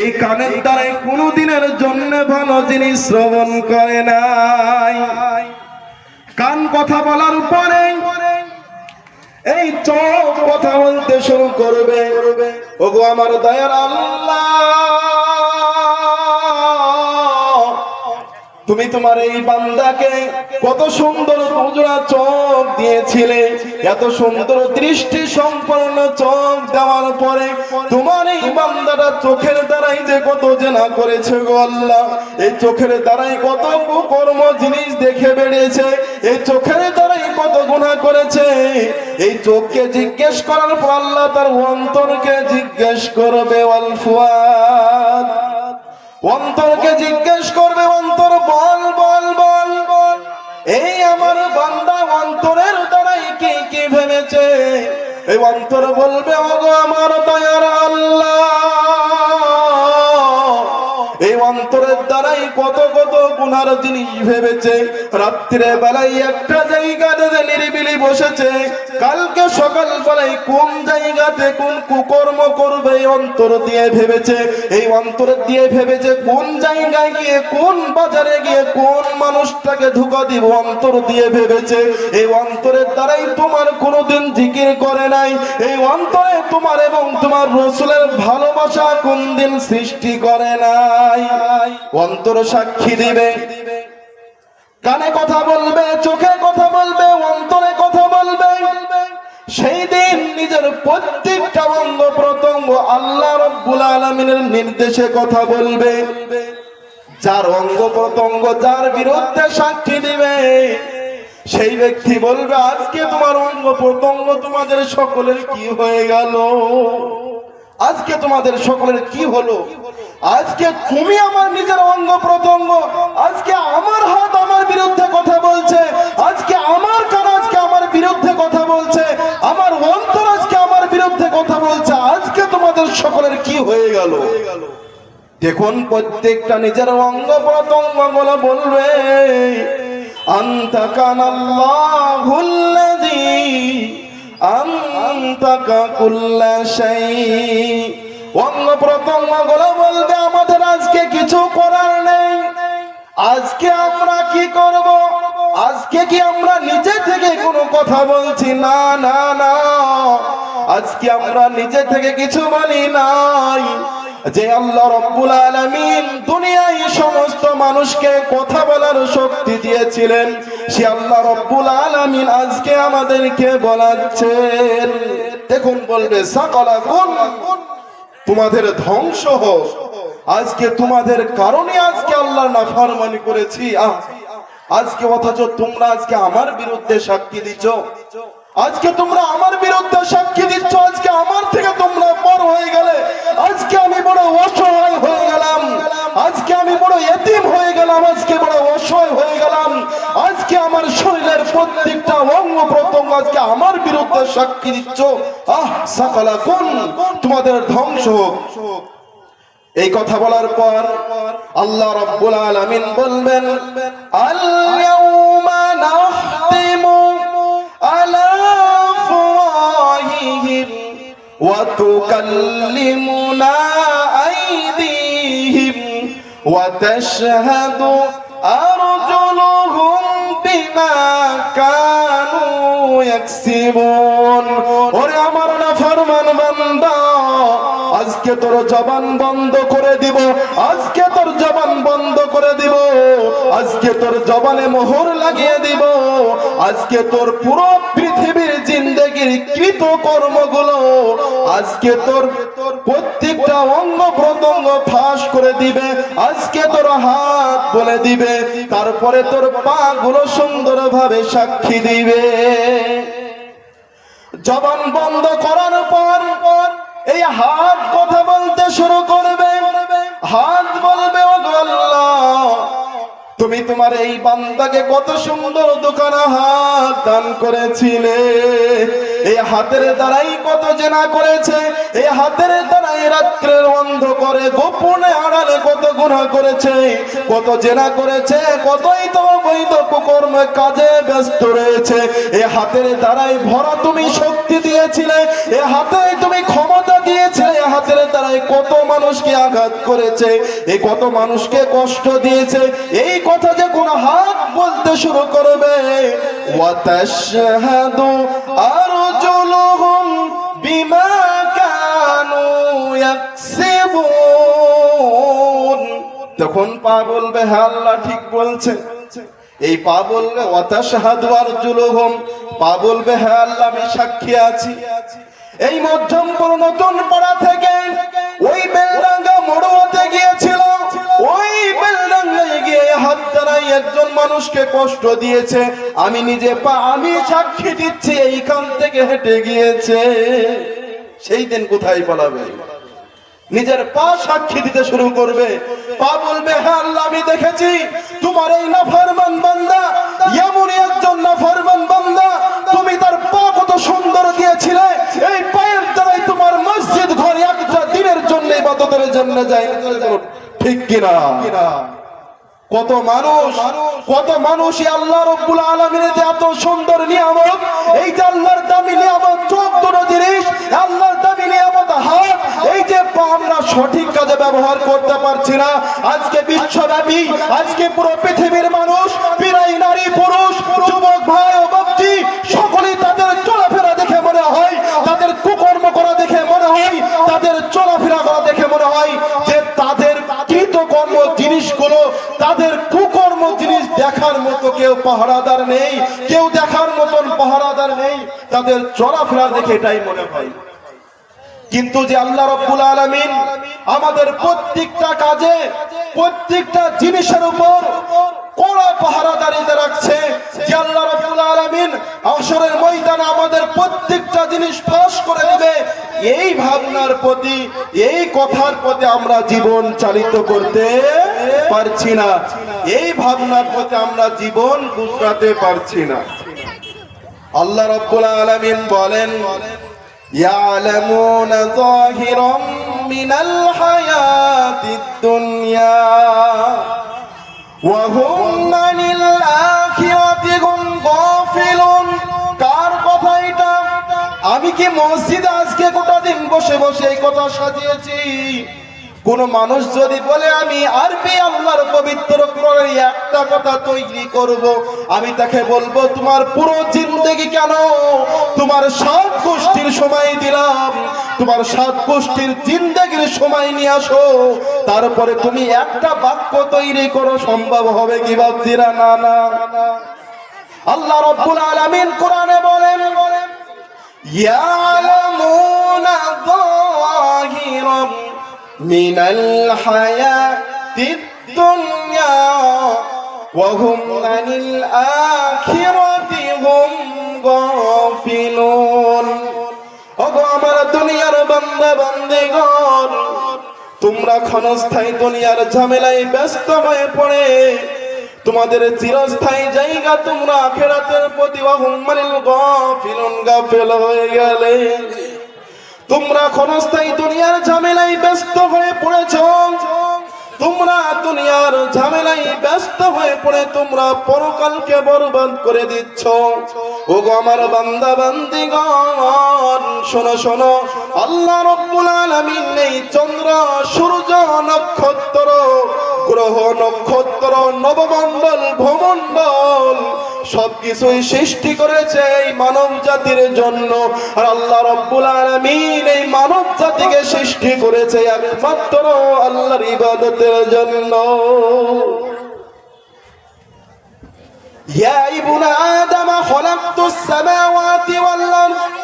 এই কানের দ্বারাই কোনোদিনের জন্য ভালো জিনিস শ্রবণ করে নাই। কান কথা বলার পরে এই চোখ কথা বলতে শুরু করবে। ওগো আমার দয়ার আল্লাহ, তুমি তোমার এই বান্দাকে কত সুন্দর দুজোড়া চোখ দিয়েছিলে, এত সুন্দর দৃষ্টি সম্পন্ন চোখ দেওয়ার পরে তোমার এই বান্দাটা চোখের দ্বারাই যে কত জেনা করেছে গো আল্লাহ। এই চোখের দ্বারাই কত কুকর্ম জিনিস দেখে বেড়েছে, এই চোখের দ্বারাই কত গুনাহ করেছে। এই চোখকে জিজ্ঞেস করার পর আল্লাহ তার অন্তরকে জিজ্ঞেস করবে, ওয়াল ফুয়াদ, অন্তরকে জিজ্ঞেস করবে, অন্তর বল বল বল বল, এই আমার বান্দা অন্তরের দ্বারাই কি কি ভেবেছে। এই অন্তর বলবে, ওগো আমার দয়ার আল্লাহ, এই অন্তরের দ্বারাই কত কত গুনার জিনিস ভেবেছে। রাত্রে বেলায় একটা জায়গাতে নিরিবিলি বসেছে, কালকে সকাল বেলায় কোন জায়গাতে কোন কুকর্ম করবে এই অন্তর দিয়ে ভেবেছে। এই অন্তর দিয়ে ভেবেছে কোন জায়গায় গিয়ে, কোন বাজারে গিয়ে কোন মানুষটাকে ধোঁকা দিব, অন্তর দিয়ে ভেবেছে। এই অন্তরের দ্বারাই তোমার কোনোদিন জিকির করে নাই। এই অন্তরে তোমার এবং তোমার রাসূলের ভালোবাসা কোনদিন সৃষ্টি করে নাই। অন্তর সাক্ষী দিবে, কানে কথা বলবে, চোখে কথা বলবে, অন্তরে কথা বলবে। সেই দিন নিজের প্রত্যেকটা অঙ্গ প্রত্যঙ্গ আল্লাহ রাব্বুল আলামিনের নির্দেশে কথা বলবে। যার অঙ্গ প্রত্যঙ্গ যার বিরুদ্ধে সাক্ষী দিবে, সেই ব্যক্তি বলবে, আজকে তোমার অঙ্গ প্রত্যঙ্গ তোমাদের সকলের কি হয়ে গেল, আজকে তোমাদের সকলের কি হলো। আজকে তুমি আমার নিজের অঙ্গ প্রত্যঙ্গ, আজকে আমার হাত আমার বিরুদ্ধে কথা বলছে, আজকে আমার কান আজকে আমার বিরুদ্ধে কথা বলছে, আমার অন্তর আজকে আমার বিরুদ্ধে কথা বলছে, আজকে তোমাদের সকলের কি হয়ে গেল। দেখুন প্রত্যেকটা নিজের অঙ্গ প্রত্যঙ্গ গুলো বলবে, আনতা কানাল্লাহুল্লাযী আনতাকা কুল্লা শাই। অঙ্গ প্রত্যঙ্গ গুলো বলবে, আমাদের আজকে কিছু করার নেই, আজকে আমরা কি করব, আজকে কি আমরা নিজে থেকে কোনো কথা বলছি, না না না, আজকে আমরা নিজে থেকে কিছু বলি নাই। যে আল্লাহ রাব্বুল আলামিন দুনিয়ায় সমস্ত মানুষকে কথা বলার শক্তি দিয়েছিলেন, সে আল্লাহ রাব্বুল আলামিন আজকে আমাদেরকে বলাচ্ছেন। দেখুন বলবে, সাকালাকুন, তোমাদের ধ্বংস হোক, আজকে তোমাদের কারণে আজকে আল্লাহর নাফরমানি করেছি আজকে, অথচ তোমরা আজকে আমার বিরুদ্ধে সাক্ষী দিচ্ছ, আজকে তোমরা আমার বিরুদ্ধে সাক্ষী দিচ্ছ, আজকে আমার থেকে তোমরা বড় হয়ে গেলে, আজকে আমি বড় অসহায় হয়ে গেলাম, আজকে আমি বড় এতিম হয়ে গেলাম, আজকে বড় অসহায় হয়ে গেলাম, আজকে আমার শরীরের প্রত্যেকটা অঙ্গ প্রত্যঙ্গ আজকে আমার বিরুদ্ধে সাক্ষী দিচ্ছ, সাকালাকুন, তোমাদের ধ্বংস হোক। এই কথা বলার পর আল্লাহ রাব্বুল আলামিন বলবেন, আল ইয়াউমা নাখতিমু আলা আফওয়াহিহিম ওয়া তুকাল্লিমুনা আইদিহিম ওয়া তাশহাদু আরজুলুহুম বিমা কানু ইয়াকসিবুন। ওরে আমার নাফরমান বান্দা, আজকে তোর জবান বন্ধ করে দিব, আজকে তোর জবান বন্ধ করে দিব, আজকে তোর জবানে মোহর লাগিয়ে দিব, আজকে তোর পুরো পৃথিবীর জিন্দেগির কৃত কর্মগুলো আজকে তোর প্রত্যেকটা অঙ্গ প্রত্যঙ্গ ফাঁস করে দিবে, আজকে তোর হাত বলে দিবে, তারপরে তোর পা গুলো সুন্দরভাবে সাক্ষী দিবে। জবান বন্ধ করার পর এই হাত কথা বলতে শুরু করবে। হাত বলবে, ও আল্লাহ, তুমি তোমার এই বান্দাকে কত সুন্দর দুখানা হাত দান করেছিলে, এই হাতের দ্বারাই কত জেনা করেছে, এই হাতের দ্বারাই রাত্রের অন্ধকারে গোপনে আড়ালে কত গুনাহ করেছে, কত জেনা করেছে, কতই তো বৈধ কুকর্ম কাজে ব্যস্ত রয়েছে। এই হাতের দ্বারাই ভরা তুমি শক্তি দিয়েছিলে, এই হাতে তুমি ক্ষমতা দিয়েছিলে, এই হাতের দ্বারাই কত মানুষকে আঘাত করেছে, এই কত মানুষকে কষ্ট দিয়েছে। এই কথা যে কোন হাত বলতে শুরু করবে, ওয়াতাশহাদু আরজুলুহুম বিমা কানু ইয়াকসিবুন, তখন পা বলবে হ্যাঁ আল্লাহ ঠিক বলছে। এই পা বলবে ওয়াতাশহাদু আরজুলুহুম, পা বলবে হ্যাঁ আল্লাহ আমি সাক্ষী আছি। এই মধ্যমপুর নতুন পাড়া থেকে ওই বেলডাঙ্গা মড়ুয়াতে গিয়েছিল, ওই বেলডাঙ্গায় গিয়ে হাত দ্বারাই একজন মানুষকে কষ্ট দিয়েছে, আমি নিজে পা আমি সাক্ষী দিচ্ছি, এইখান থেকে হেঁটে গিয়েছে। সেই দিন কোথায় পালাবে? নিজের পা সাক্ষী দিতে শুরু করবে। পা বলবে হ্যাঁ আল্লাহ আমি দেখেছি তোমার এই নাফরমান বান্দা এমনই একজন নাফরমান বান্দা, তুমি তার পা কত সুন্দর দিয়েছিলে, এই পায়ের দ্বারাই তোমার মসজিদ ঘর একটা দিনের জন্য ইবাদতের জন্য যায়, ঠিক কিনা? কত মানুষ আল্লাহ রাব্বুল আলামিনের যে এত সুন্দর নিয়ামত, এই যে আল্লাহর দামি নিয়ামত 14 জিনিস, আল্লাহর দামি নিয়ামত হাত, এই যে আমরা সঠিক কাজে ব্যবহার করতে পারছি না। আজকে বিশ্বব্যাপী, আজকে পুরো পৃথিবীর মানুষ, বিরাই নারী পুরুষ, যুবক ভাই ও বাপজি, সকলেই তাদের চলাফেরা দেখে মনে হয়, তাদের কুকর্ম করা দেখে মনে হয়, তাদের চলাফেরা করা দেখে মনে হয় যে তাদের কৃতকর্ম জিনিসগুলো, তাদের কুকর্ম জিনিস দেখার মতো কেউ পাহারাদার নেই, কেউ দেখার মতন পাহারাদার নেই, তাদের চলাফেরা দেখে এটাই মনে হয়। কিন্তু যে আল্লাহ রাব্বুল আলামিন আমাদের প্রত্যেকটা কাজে, প্রত্যেকটা জিনিসের উপর কড়া পাহারাদারিতে রাখছে, যে আল্লাহ রাব্বুল আলামিন হাশরের ময়দানে আমাদের প্রত্যেকটা জিনিস ফাঁস করে দিবে, এই ভাবনার প্রতি, এই কথার প্রতি আমরা জীবন চালিত করতে পারছি না, এই ভাবনার প্রতি আমরা জীবন গুজরাতে পারছি না। আল্লাহ রাব্বুল আলামিন বলেন يعلمون ظاهرا من الحياة الدنيا وهم عن الآخرة هم غافلون। কার কথা এটা? আমি কি মসজিদে আজকে গোটা দিন বসে বসে এই কথা সাজিয়েছি? কোন মানুষ যদি বলে আমি আরবি আল্লাহর পবিত্র কোরআনের একটা কথা তৈরি করব, আমি তাকে বলবো তোমার পুরো জিন্দেগি কেন, তোমার 7 গোষ্ঠীর সময় দিলাম, তোমার 7 গোষ্ঠীর জিন্দেগির সময় নিয়ে আসো, তারপরে তুমি একটা বাক্য তৈরি করো, সম্ভব হবে কি বাপজিরা? না না। আল্লাহ রাব্বুল আলামিন কোরআনে বলেন ইয়ালামুনা যাহিরাম মিনাল হায়াতিদ দুনিয়া ওয়া হুম আনিল আখিরাতি হুম গাফিলুন। ওগো আমার দুনিয়ার বান্দা বান্দিগণ, তোমরা ক্ষণস্থায়ী দুনিয়ার ঝামেলায় ব্যস্ত হয়ে পড়ে তোমাদের চিরস্থায়ী জায়গা তোমরা আখিরাতের প্রতি ওয়া হুম আনিল গাফিলুন গাফিল হয়ে গেলে। তোমরা ক্ষণস্থায়ী দুনিয়ার ঝামেলায় ব্যস্ত হয়ে পড়েছ, তোমরা দুনিয়ার ঝামেলায় ব্যস্ত হয়ে পড়ে তোমরা পরকালকে বরবাদ করে দিচ্ছ। ওগো আমার বান্দা বান্দিগণ, শোনো শোনো, আল্লাহ রাব্বুল আলামিন এই চন্দ্র সূর্য নক্ষত্র গ্রহ নক্ষত্র নবমণ্ডল ভূমণ্ডল সবকিছুই সৃষ্টি করেছে এই মানব জাতির জন্য। আর আল্লাহ রাব্বুল আলামিন এই মানব জাতিকে সৃষ্টি করেছে একমাত্র আল্লাহর ইবাদতের জন্য। ইয়া ইবনা আদম খলাকতুস সামাওয়াতি ওয়াল আরদ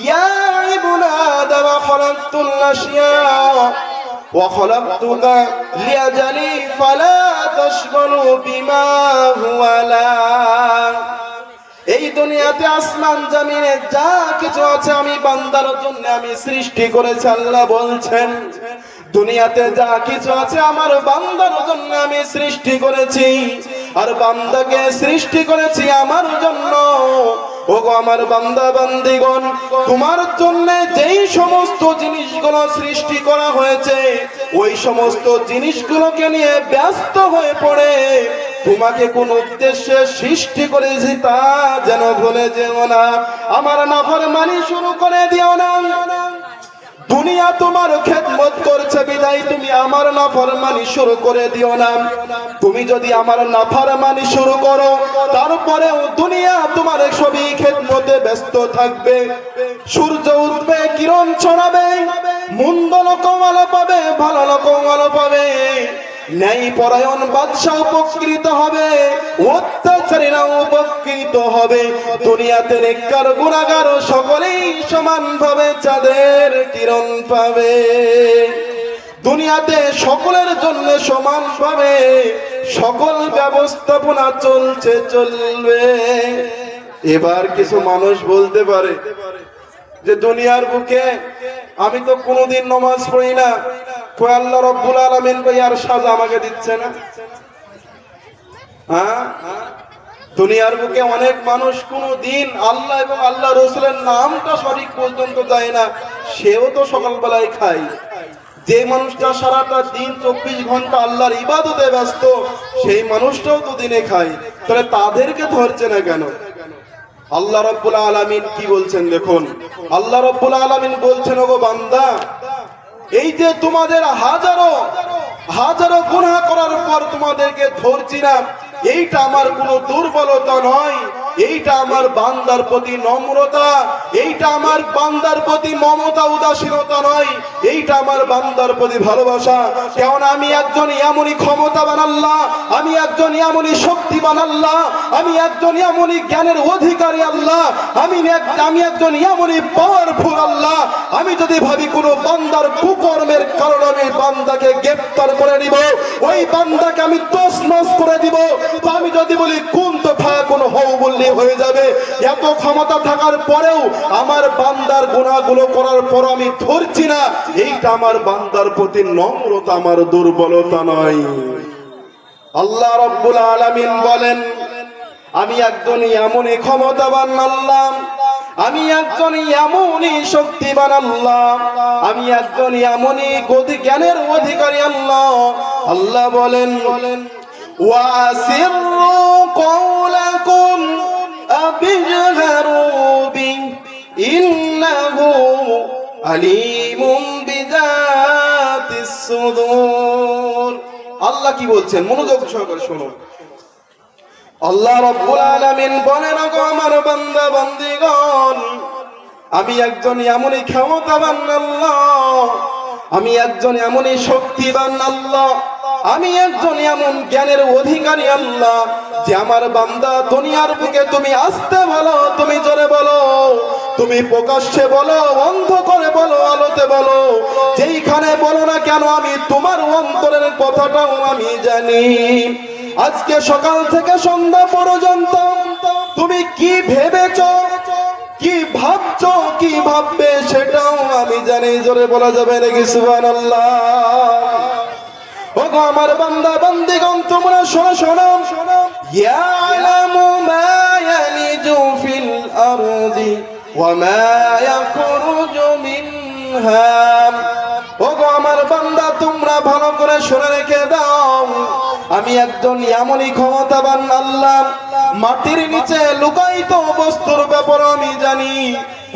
ইয়া ইবনা আদম খলাকতুল আশিয়া ওয়া খলাকতুকা লিআজালি ফালা তাশগলু বিমা হুয়া লা। এই দুনিয়াতে আসমান জমিনে যা কিছু আছে আমি বান্দার জন্য আমি সৃষ্টি করেছি। আল্লাহ বলছেন দুনিয়াতে যা কিছু আছে আমার বান্দার জন্য আমি সৃষ্টি করেছি, আর বান্দাকে সৃষ্টি করেছি আমার জন্য। ওগো আমার বান্দা বান্দিগণ, তোমার জন্য যেই সমস্ত জিনিসগুলো সৃষ্টি করা হয়েছে ওই সমস্ত জিনিসগুলোকে নিয়ে ব্যস্ত হয়ে পড়ে তোমাকে কোন উদ্দেশ্যে সৃষ্টি করেছি তা যেন ভুলে যেও না। আমার নাফরমানি শুরু করে দিও না। দুনিয়া তোমার খেদমত করছে বিদায় তুমি আমার নাফরমানি শুরু করে দিও না। তুমি যদি আমার নাফরমানি শুরু করো তারপরেও দুনিয়া তোমার সবই খেদমতে ব্যস্ত থাকবে। সূর্য উঠবে, কিরণ ছড়াবে, মন্দ লোকও আলো পাবে, ভালো লোকও আলো পাবে। ন্যায় পরায়ণ বাদশা উপকৃত হবে, অত্যাচারীরা উপকৃত হবে। দুনিয়াতে নেককার গুনাহগার সকলেই সমানভাবে চাঁদের কিরণ পাবে। দুনিয়াতে সকলের জন্য সমানভাবে সকল ব্যবস্থাপনা চলবে। এবার কিছু মানুষ বলতে পারে যে দুনিয়ার বুকে আমি তো কোনোদিন নামাজ পড়ি না, কই আল্লাহ রাব্বুল আলামিন কই আর সাজা আমাকে দিচ্ছে না? হ্যাঁ, দুনিয়ার বুকে অনেক মানুষ কোনোদিন আল্লাহ এবং আল্লাহ রাসূলের নামটা সঠিক পর্যন্ত যায় না, সেও তো সকালবেলায় খায়। যে মানুষটা সারাটা দিন 24 ঘন্টা আল্লাহর ইবাদতে ব্যস্ত সেই মানুষটাও তো দিনে খায়, তাহলে তাদেরকে ধরছে না কেন? আল্লাহ রাব্বুল আলামিন কি বলছেন দেখুন। আল্লাহ রাব্বুল আলামিন বলছেন, ওগো বান্দা, এই যে তোমাদের হাজারো হাজারো গুনাহ করার পর তোমাদেরকে ধরছি না, এইটা আমার কোনো দুর্বলতা নয়, এইটা আমার বান্দার প্রতি নম্রতা, এইটা আমার বান্দার প্রতি মমতা উদাসীনতা নয়, এইটা আমার বান্দার প্রতি ভালোবাসা। কারণ আমি একজন এমনই ক্ষমতাবান আল্লাহ, আমি একজন এমনই শক্তিবান আল্লাহ, আমি একজন এমনই জ্ঞানের অধিকারী আল্লাহ, আমি একজন এমনই পাওয়ারফুল আল্লাহ। আমি যদি ভাবি কোনো বান্দার কুকর্মের কারণে আমি বান্দাকে গ্রেফতার করে নিব, ওই বান্দাকে আমি তছনছ করে দিব, তো আমি যদি বলি কোন তো কোন হও বললে হয়ে যাবে। এত ক্ষমতা থাকার পরেও আমার বান্দার গুনাহগুলো করার পর আমি ধরছি না, এইটা আমার বান্দার প্রতি নম্রতা, আমার দুর্বলতা নয়। আল্লাহ রাব্বুল আলামিন বলেন, আমি একজন এমনই ক্ষমতাবান আল্লাহ, আমি একজন এমনই শক্তিবান আল্লাহ, আমি একজন এমনই জ্ঞানের অধিকারী আল্লাহ। আল্লাহ বলেন, ওয়াসিররু কওলাকুম আবিজহারু বি ইন্নাহু আলিমুম বিযাতিস সুদূর। আল্লাহ কি বলছেন মনোযোগ সহকারে শুনুন। আল্লাহ রাব্বুল আলামিন বলেন, ওগো আমার বান্দা বান্দিগণ, আমি একজন এমনই ক্ষমতাবান আল্লাহ, আমি একজন এমনই শক্তিবান আল্লাহ, আমি একজন এমন জ্ঞানের অধিকারী আল্লাহ যে আমার বান্দা দুনিয়ার বুকে তুমি আস্তে বলো, তুমি জোরে বলো, তুমি প্রকাশ্যে বলো, অন্ধকারে বলো, আলোতে বলো, যেইখানে বলো না কেন আমি তোমার অন্তরের কথাটাও আমি জানি। আজকে সকাল থেকে সন্ধ্যা পর্যন্ত তুমি কি ভেবেছো, কি ভাবছো, কি ভাববে সেটাও আমি জানি। জোরে বলা যাবে নাকি সুবহানাল্লাহ? ওগো আমার বান্দা বান্দিগণ, তোমরা শোনো, ইয়ালামু মা ইয়ালিজু ফিল আরদি ওয়া মা ইয়াখরুজু মিনহা। ওগো আমার বান্দা, তোমরা ভালো করে শুনে রেখে দাও, আমি একজন এমনই ক্ষমতাবান আল্লাহ, মাটির নিচে লুকায়িত বস্তুর ব্যাপারে আমি জানি।